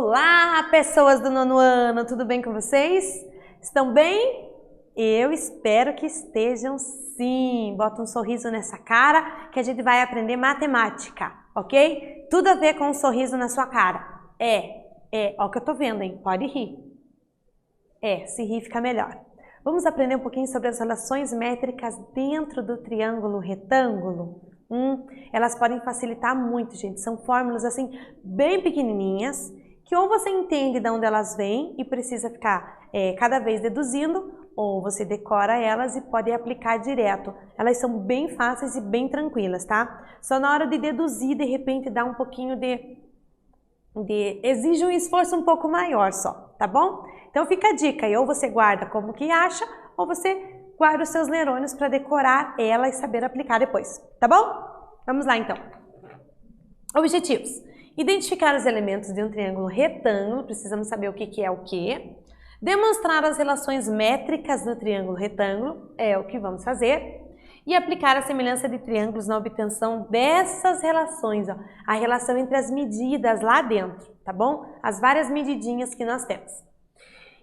Olá, pessoas do nono ano, tudo bem com vocês? Estão bem? Eu espero que estejam sim. Bota um sorriso nessa cara que a gente vai aprender matemática, ok? Tudo a ver com um sorriso na sua cara. Ó o que eu tô vendo, hein? Pode rir. Se rir fica melhor. Vamos aprender um pouquinho sobre as relações métricas dentro do triângulo retângulo? Elas podem facilitar muito, gente. São fórmulas assim bem pequenininhas que ou você entende de onde elas vêm e precisa ficar cada vez deduzindo, ou você decora elas e pode aplicar direto. Elas são bem fáceis e bem tranquilas, tá? Só na hora de deduzir, de repente dá um pouquinho exige um esforço um pouco maior só, tá bom? Então fica a dica aí, ou você guarda como que acha, ou você guarda os seus neurônios para decorar ela e saber aplicar depois, tá bom? Vamos lá então. Objetivos. Identificar os elementos de um triângulo retângulo, precisamos saber o que é o que. Demonstrar as relações métricas do triângulo retângulo, é o que vamos fazer. E aplicar a semelhança de triângulos na obtenção dessas relações, ó, a relação entre as medidas lá dentro, tá bom? As várias medidinhas que nós temos.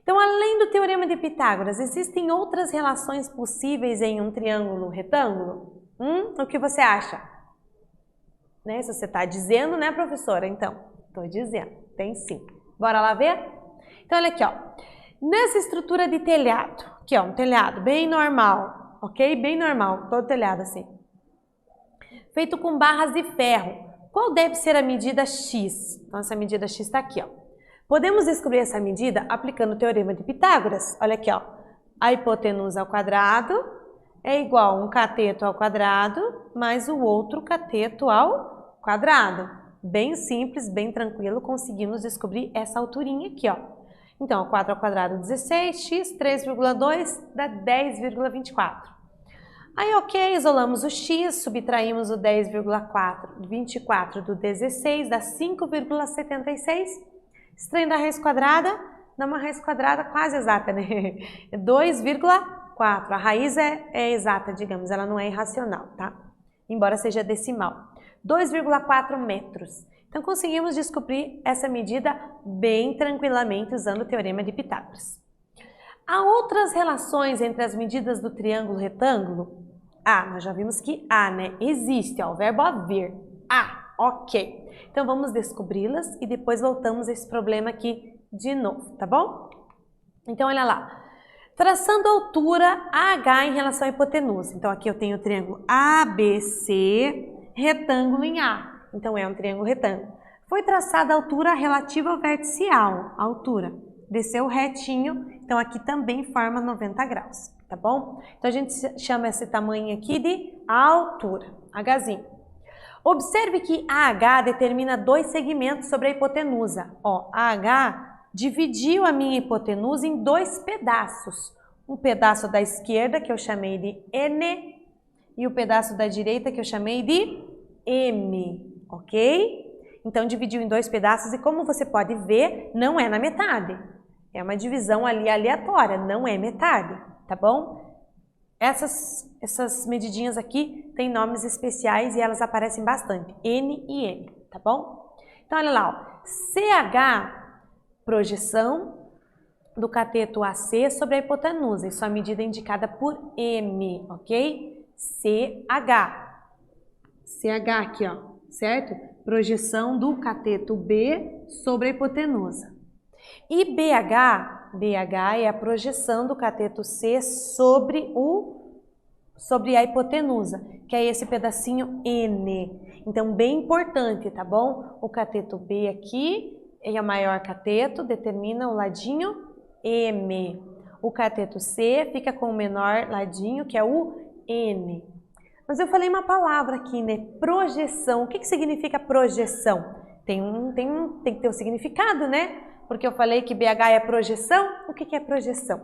Então, além do teorema de Pitágoras, existem outras relações possíveis em um triângulo retângulo? O que você acha? Né? Se você está dizendo, né, professora? Então, estou dizendo, tem sim. Bora lá ver? Então, olha aqui, ó. Nessa estrutura de telhado, aqui ó, um telhado bem normal, ok? Bem normal, todo telhado assim. Feito com barras de ferro. Qual deve ser a medida X? Então, essa medida X está aqui, ó. Podemos descobrir essa medida aplicando o teorema de Pitágoras. Olha aqui, ó. A hipotenusa ao quadrado é igual a um cateto ao quadrado mais o outro cateto ao quadrado. Bem simples, bem tranquilo, conseguimos descobrir essa alturinha aqui, ó. Então, 4 ao quadrado 16, x 3,2 dá 10,24. Aí, ok, isolamos o x, subtraímos o 10,24 do 16, dá 5,76. Extraindo a raiz quadrada, dá uma raiz quadrada quase exata, né? 2,4. A raiz é exata, digamos, ela não é irracional, tá? Embora seja decimal. 2,4 metros. Então, conseguimos descobrir essa medida bem tranquilamente usando o teorema de Pitágoras. Há outras relações entre as medidas do triângulo retângulo? Nós já vimos que há, né? Existe, ó, o verbo haver. Ok. Então, vamos descobri-las e depois voltamos a esse problema aqui de novo, tá bom? Então, olha lá. Traçando a altura AH em relação à hipotenusa. Então, aqui eu tenho o triângulo ABC, retângulo em A. Então, é um triângulo retângulo. Foi traçada a altura relativa ao vértice A, a altura. Desceu retinho, então aqui também forma 90 graus, tá bom? Então, a gente chama esse tamanho aqui de altura, Hzinho. Observe que AH determina dois segmentos sobre a hipotenusa. Ó, AH dividiu a minha hipotenusa em dois pedaços. Um pedaço da esquerda, que eu chamei de N, e o pedaço da direita, que eu chamei de M, ok? Então, dividiu em dois pedaços e, como você pode ver, não é na metade. É uma divisão ali aleatória, não é metade, tá bom? Essas medidinhas aqui têm nomes especiais e elas aparecem bastante, N e M, tá bom? Então, olha lá, ó. CH, projeção do cateto AC sobre a hipotenusa, e sua medida é indicada por M, ok? CH aqui, ó, certo? Projeção do cateto B sobre a hipotenusa. E BH é a projeção do cateto C sobre a hipotenusa, que é esse pedacinho N. Então, bem importante, tá bom? O cateto B aqui é o maior cateto, determina o ladinho M. O cateto C fica com o menor ladinho, que é o N. Mas eu falei uma palavra aqui, né? Projeção. O que significa projeção? Tem que ter um significado, né? Porque eu falei que BH é projeção. O que é projeção?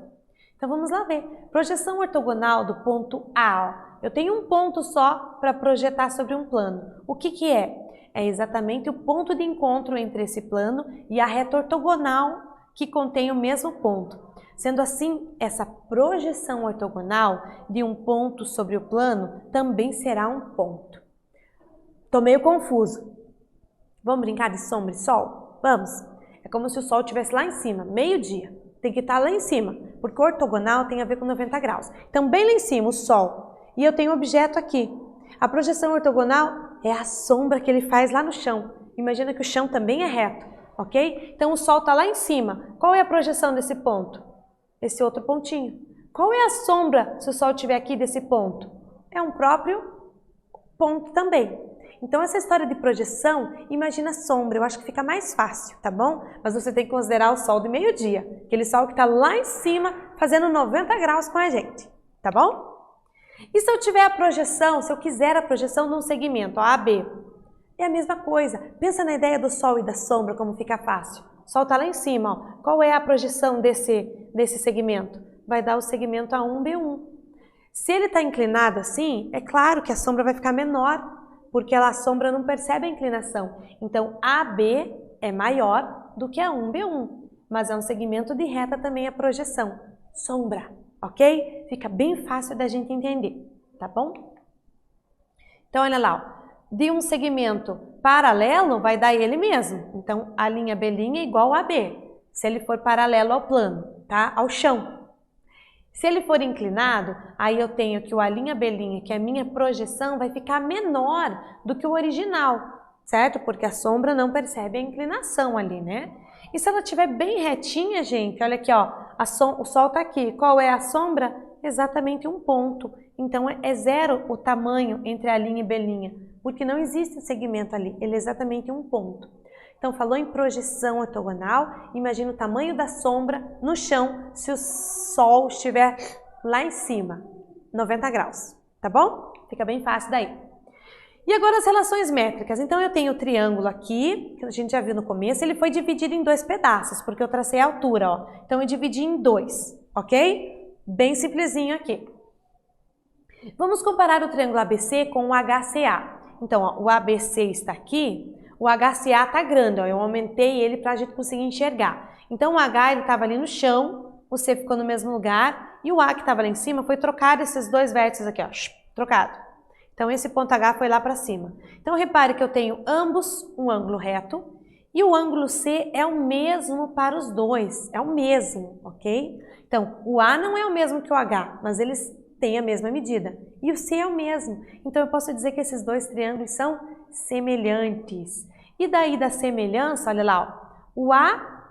Então, vamos lá ver. Projeção ortogonal do ponto A. Ó. Eu tenho um ponto só para projetar sobre um plano. O que é? É exatamente o ponto de encontro entre esse plano e a reta ortogonal que contém o mesmo ponto. Sendo assim, essa projeção ortogonal de um ponto sobre o plano também será um ponto. Tô meio confuso. Vamos brincar de sombra e sol? Vamos! como se o Sol estivesse lá em cima, meio-dia. Tem que estar lá em cima, porque ortogonal tem a ver com 90 graus. Então, bem lá em cima, o Sol. E eu tenho um objeto aqui. A projeção ortogonal é a sombra que ele faz lá no chão. Imagina que o chão também é reto, ok? Então, o Sol está lá em cima. Qual é a projeção desse ponto? Esse outro pontinho. Qual é a sombra se o Sol estiver aqui desse ponto? É um próprio ponto também. Então, essa história de projeção, imagina sombra. Eu acho que fica mais fácil, tá bom? Mas você tem que considerar o Sol de meio-dia. Aquele Sol que está lá em cima, fazendo 90 graus com a gente, tá bom? E se eu tiver a projeção, se eu quiser a projeção de um segmento, ó, AB, é a mesma coisa. Pensa na ideia do Sol e da sombra, como fica fácil. O Sol está lá em cima, ó. Qual é a projeção desse segmento? Vai dar o segmento A1B1. Se ele está inclinado assim, é claro que a sombra vai ficar menor, porque a sombra não percebe a inclinação. Então, AB é maior do que A1B1, mas é um segmento de reta também a projeção. Sombra, ok? Fica bem fácil da gente entender, tá bom? Então, olha lá, ó. De um segmento paralelo, vai dar ele mesmo. Então, a linha B' é igual a AB, se ele for paralelo ao plano, tá? Ao chão. Se ele for inclinado, aí eu tenho que o A', que é a minha projeção, vai ficar menor do que o original, certo? Porque a sombra não percebe a inclinação ali, né? E se ela estiver bem retinha, gente, olha aqui, ó, o Sol está aqui. Qual é a sombra? Exatamente um ponto. Então, é zero o tamanho entre a linha e B', porque não existe um segmento ali, ele é exatamente um ponto. Então, falou em projeção ortogonal, imagina o tamanho da sombra no chão se o Sol estiver lá em cima, 90 graus, tá bom? Fica bem fácil daí. E agora as relações métricas. Então, eu tenho o triângulo aqui, que a gente já viu no começo, ele foi dividido em dois pedaços, porque eu tracei a altura, ó. Então, eu dividi em dois, ok? Bem simplesinho aqui. Vamos comparar o triângulo ABC com o HCA. Então, ó, o ABC está aqui, o HCA está grande, ó, eu aumentei ele para a gente conseguir enxergar. Então, o H estava ali no chão, o C ficou no mesmo lugar, e o A que estava lá em cima foi trocado esses dois vértices aqui, ó, trocado. Então, esse ponto H foi lá para cima. Então, repare que eu tenho ambos um ângulo reto, e o ângulo C é o mesmo para os dois, é o mesmo, ok? Então, o A não é o mesmo que o H, mas eles têm a mesma medida, e o C é o mesmo. Então, eu posso dizer que esses dois triângulos são semelhantes. E daí da semelhança, olha lá, ó, o A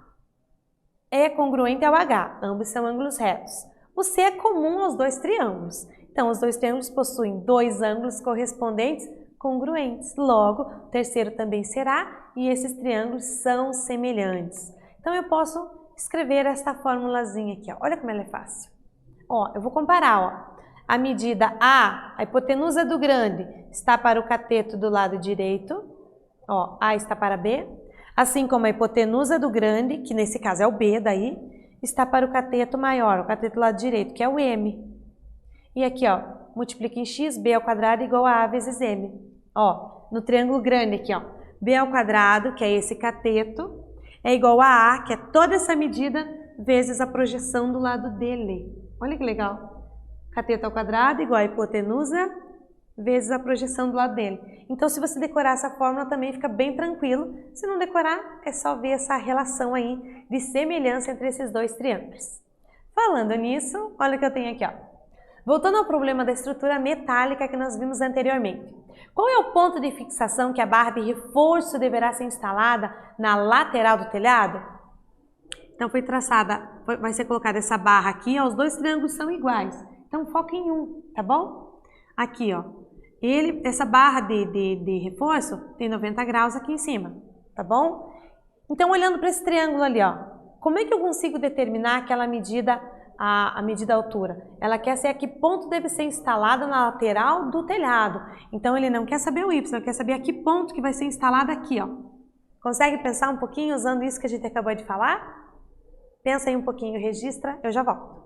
é congruente ao H, ambos são ângulos retos. O C é comum aos dois triângulos. Então, os dois triângulos possuem dois ângulos correspondentes congruentes. Logo, o terceiro também será, e esses triângulos são semelhantes. Então, eu posso escrever esta formulazinha aqui, ó. Olha como ela é fácil. Ó, eu vou comparar, ó. A medida A, a hipotenusa do grande, está para o cateto do lado direito. Ó, A está para B. Assim como a hipotenusa do grande, que nesse caso é o B daí, está para o cateto maior, o cateto do lado direito, que é o M. E aqui, ó, multiplica em x, B ao quadrado igual a vezes M. Ó, no triângulo grande aqui, ó, B ao quadrado, que é esse cateto, é igual a A, que é toda essa medida, vezes a projeção do lado dele. Olha que legal. Cateto ao quadrado igual a hipotenusa vezes a projeção do lado dele. Então, se você decorar essa fórmula, também fica bem tranquilo. Se não decorar, é só ver essa relação aí de semelhança entre esses dois triângulos. Falando nisso, olha o que eu tenho aqui, ó. Voltando ao problema da estrutura metálica que nós vimos anteriormente. Qual é o ponto de fixação que a barra de reforço deverá ser instalada na lateral do telhado? Então, foi traçada, vai ser colocada essa barra aqui, ó, os dois triângulos são iguais. Então, foca em um, tá bom? Aqui, ó, essa barra de reforço tem 90 graus aqui em cima, tá bom? Então, olhando para esse triângulo ali, ó, como é que eu consigo determinar aquela medida, a medida da altura? Ela quer saber a que ponto deve ser instalada na lateral do telhado. Então, ele não quer saber o Y, ele quer saber a que ponto que vai ser instalada aqui, ó. Consegue pensar um pouquinho usando isso que a gente acabou de falar? Pensa aí um pouquinho, registra, eu já volto.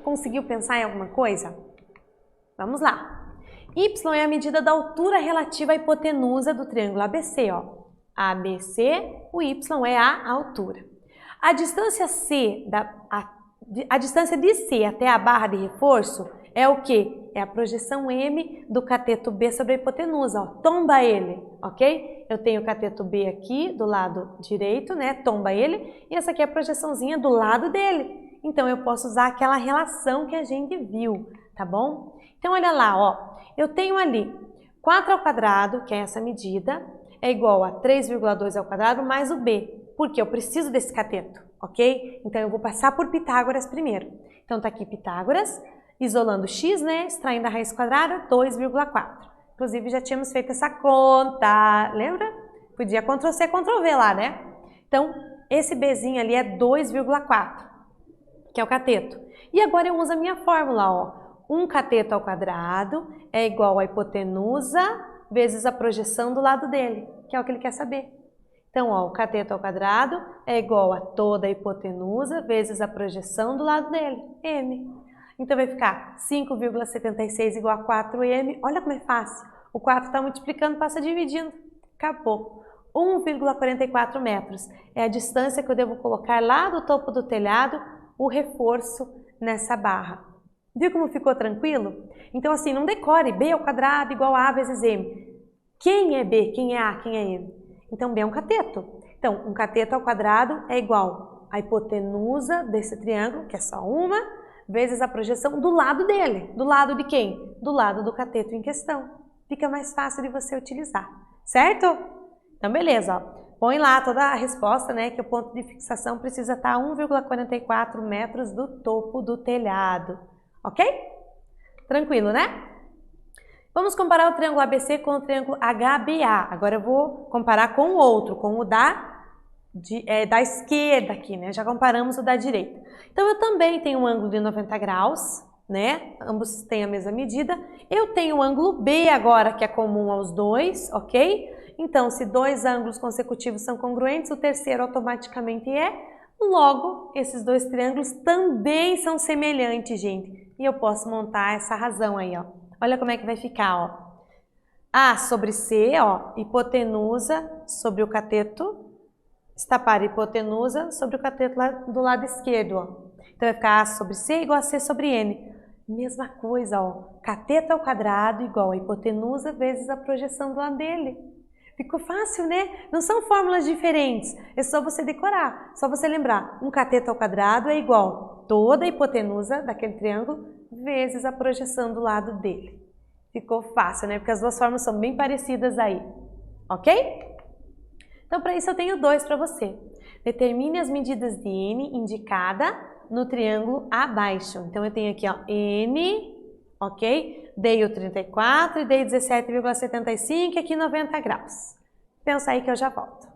Conseguiu pensar em alguma coisa? Vamos lá. Y é a medida da altura relativa à hipotenusa do triângulo ABC, ó. ABC, o Y é a altura. A distância a distância de C até a barra de reforço é o quê? É a projeção M do cateto B sobre a hipotenusa, ó. Tomba ele, ok? Eu tenho o cateto B aqui do lado direito, né? Tomba ele. E essa aqui é a projeçãozinha do lado dele. Então, eu posso usar aquela relação que a gente viu, tá bom? Então, olha lá, ó. Eu tenho ali 4 ao quadrado, que é essa medida, é igual a 3,2 ao quadrado mais o B. Porque eu preciso desse cateto, ok? Então, eu vou passar por Pitágoras primeiro. Então, tá aqui Pitágoras, isolando x, né? Extraindo a raiz quadrada, 2,4. Inclusive, já tínhamos feito essa conta, lembra? Podia Ctrl+C, Ctrl+V lá, né? Então, esse Bzinho ali é 2,4, que é o cateto. E agora eu uso a minha fórmula, ó. 1 cateto ao quadrado é igual a hipotenusa vezes a projeção do lado dele, que é o que ele quer saber. Então, ó, o cateto ao quadrado é igual a toda a hipotenusa vezes a projeção do lado dele, m. Então, vai ficar 5,76 igual a 4m. Olha como é fácil. O 4 está multiplicando, passa dividindo. Acabou. 1,44 metros é a distância que eu devo colocar lá do topo do telhado o reforço nessa barra. Viu como ficou tranquilo? Então, assim, não decore b ao quadrado igual a vezes m. Quem é b? Quem é a? Quem é m? Então, b é um cateto. Então, um cateto ao quadrado é igual à hipotenusa desse triângulo, que é só uma, vezes a projeção do lado dele. Do lado de quem? Do lado do cateto em questão. Fica mais fácil de você utilizar, certo? Então, beleza, ó. Põe lá toda a resposta, né, que o ponto de fixação precisa estar a 1,44 metros do topo do telhado, ok? Tranquilo, né? Vamos comparar o triângulo ABC com o triângulo HBA. Agora eu vou comparar com o outro, com o da esquerda aqui, né? Já comparamos o da direita. Então, eu também tenho um ângulo de 90 graus, né? Ambos têm a mesma medida. Eu tenho o ângulo B agora, que é comum aos dois, ok? Então, se dois ângulos consecutivos são congruentes, o terceiro automaticamente é. Logo, esses dois triângulos também são semelhantes, gente. E eu posso montar essa razão aí, ó. Olha como é que vai ficar, ó. A sobre C, ó, hipotenusa sobre o cateto. Estapar a hipotenusa sobre o cateto lá do lado esquerdo, ó. Então, vai ficar A sobre C igual a C sobre N. Mesma coisa, ó. Cateto ao quadrado igual a hipotenusa vezes a projeção do lado dele. Ficou fácil, né? Não são fórmulas diferentes. É só você decorar. Só você lembrar. Um cateto ao quadrado é igual toda a hipotenusa daquele triângulo vezes a projeção do lado dele. Ficou fácil, né? Porque as duas formas são bem parecidas aí. Ok? Então, para isso eu tenho dois para você. Determine as medidas de N indicada no triângulo abaixo. Então, eu tenho aqui, ó, N, ok? Dei o 34 e dei 17,75 e aqui 90 graus. Pensa aí que eu já volto.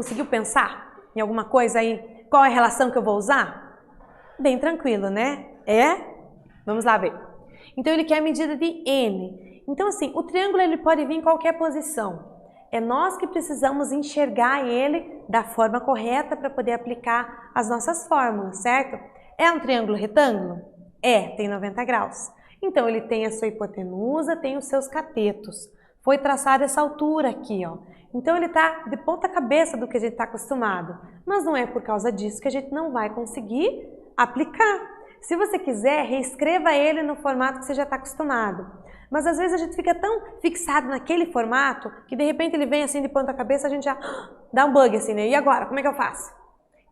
Conseguiu pensar em alguma coisa aí? Qual é a relação que eu vou usar? Bem tranquilo, né? Vamos lá ver. Então, ele quer a medida de n. Então, assim, o triângulo ele pode vir em qualquer posição. É nós que precisamos enxergar ele da forma correta para poder aplicar as nossas fórmulas, certo? É um triângulo retângulo? Tem 90 graus. Então, ele tem a sua hipotenusa, tem os seus catetos. Foi traçada essa altura aqui, ó. Então, ele está de ponta cabeça do que a gente está acostumado. Mas não é por causa disso que a gente não vai conseguir aplicar. Se você quiser, reescreva ele no formato que você já está acostumado. Mas às vezes a gente fica tão fixado naquele formato que de repente ele vem assim de ponta cabeça, a gente já dá um bug assim, né? E agora, como é que eu faço?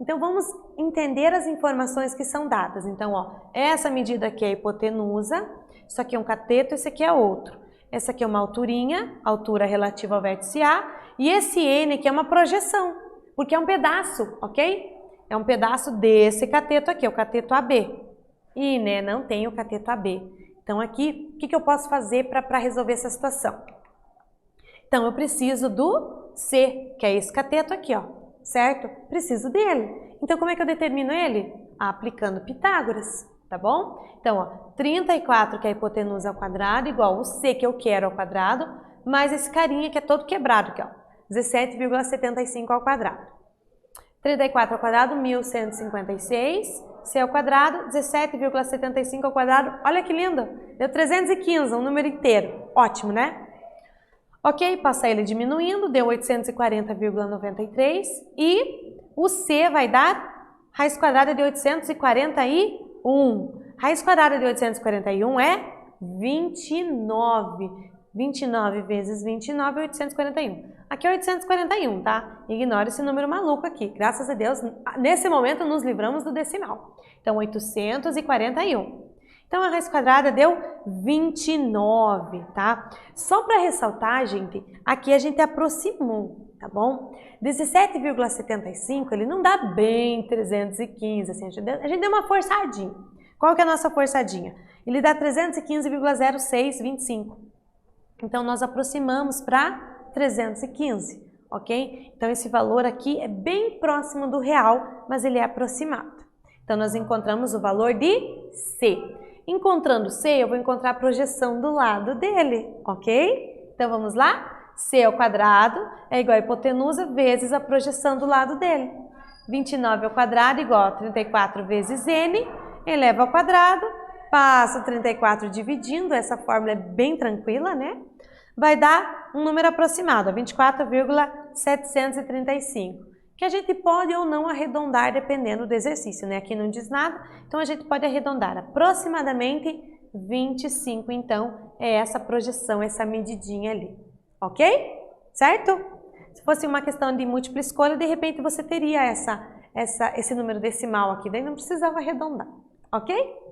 Então vamos entender as informações que são dadas. Então, ó, essa medida aqui é a hipotenusa, isso aqui é um cateto, esse aqui é outro. Essa aqui é uma alturinha, altura relativa ao vértice A, e esse N aqui é uma projeção, porque é um pedaço, ok? É um pedaço desse cateto aqui, o cateto AB. E, né, não tem o cateto AB. Então, aqui, o que eu posso fazer para resolver essa situação? Então, eu preciso do C, que é esse cateto aqui, ó, certo? Preciso dele. Então, como é que eu determino ele? Aplicando Pitágoras, tá bom? Então, ó, 34, que é a hipotenusa ao quadrado, igual o C que eu quero ao quadrado, mais esse carinha que é todo quebrado aqui, ó, 17,75 ao quadrado. 34 ao quadrado, 1.156. C ao quadrado, 17,75 ao quadrado. Olha que lindo! Deu 315, um número inteiro. Ótimo, né? Ok, passa ele diminuindo, deu 840,93. E o C vai dar raiz quadrada de 841. Raiz quadrada de 841 é 29. 29 vezes 29 é 841. Aqui é 841, tá? Ignore esse número maluco aqui. Graças a Deus, nesse momento nos livramos do decimal. Então, 841. Então, a raiz quadrada deu 29, tá? Só para ressaltar, gente, aqui a gente aproximou, tá bom? 17,75, ele não dá bem 315, assim, a gente deu uma forçadinha. Qual que é a nossa forçadinha? Ele dá 315,0625. Então, nós aproximamos para 315, ok? Então, esse valor aqui é bem próximo do real, mas ele é aproximado. Então, nós encontramos o valor de C. Encontrando C, eu vou encontrar a projeção do lado dele, ok? Então, vamos lá? C ao quadrado é igual a hipotenusa vezes a projeção do lado dele. 29 ao quadrado igual a 34 vezes N, eleva ao quadrado, passa o 34 dividindo, essa fórmula é bem tranquila, né? Vai dar um número aproximado, 24,735, que a gente pode ou não arredondar dependendo do exercício, né? Aqui não diz nada, então a gente pode arredondar aproximadamente 25, então é essa projeção, essa medidinha ali, ok? Certo? Se fosse uma questão de múltipla escolha, de repente você teria esse número decimal aqui, daí não precisava arredondar, ok?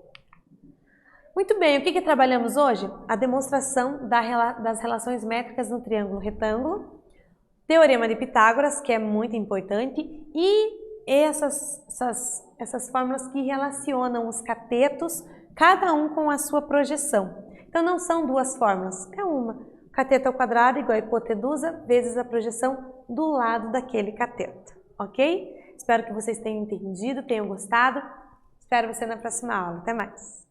Muito bem, o que trabalhamos hoje? A demonstração das relações métricas no triângulo retângulo, teorema de Pitágoras, que é muito importante, e essas fórmulas que relacionam os catetos, cada um com a sua projeção. Então, não são duas fórmulas, é uma. Cateto ao quadrado igual a hipotenusa vezes a projeção do lado daquele cateto, ok? Espero que vocês tenham entendido, tenham gostado. Espero você na próxima aula. Até mais!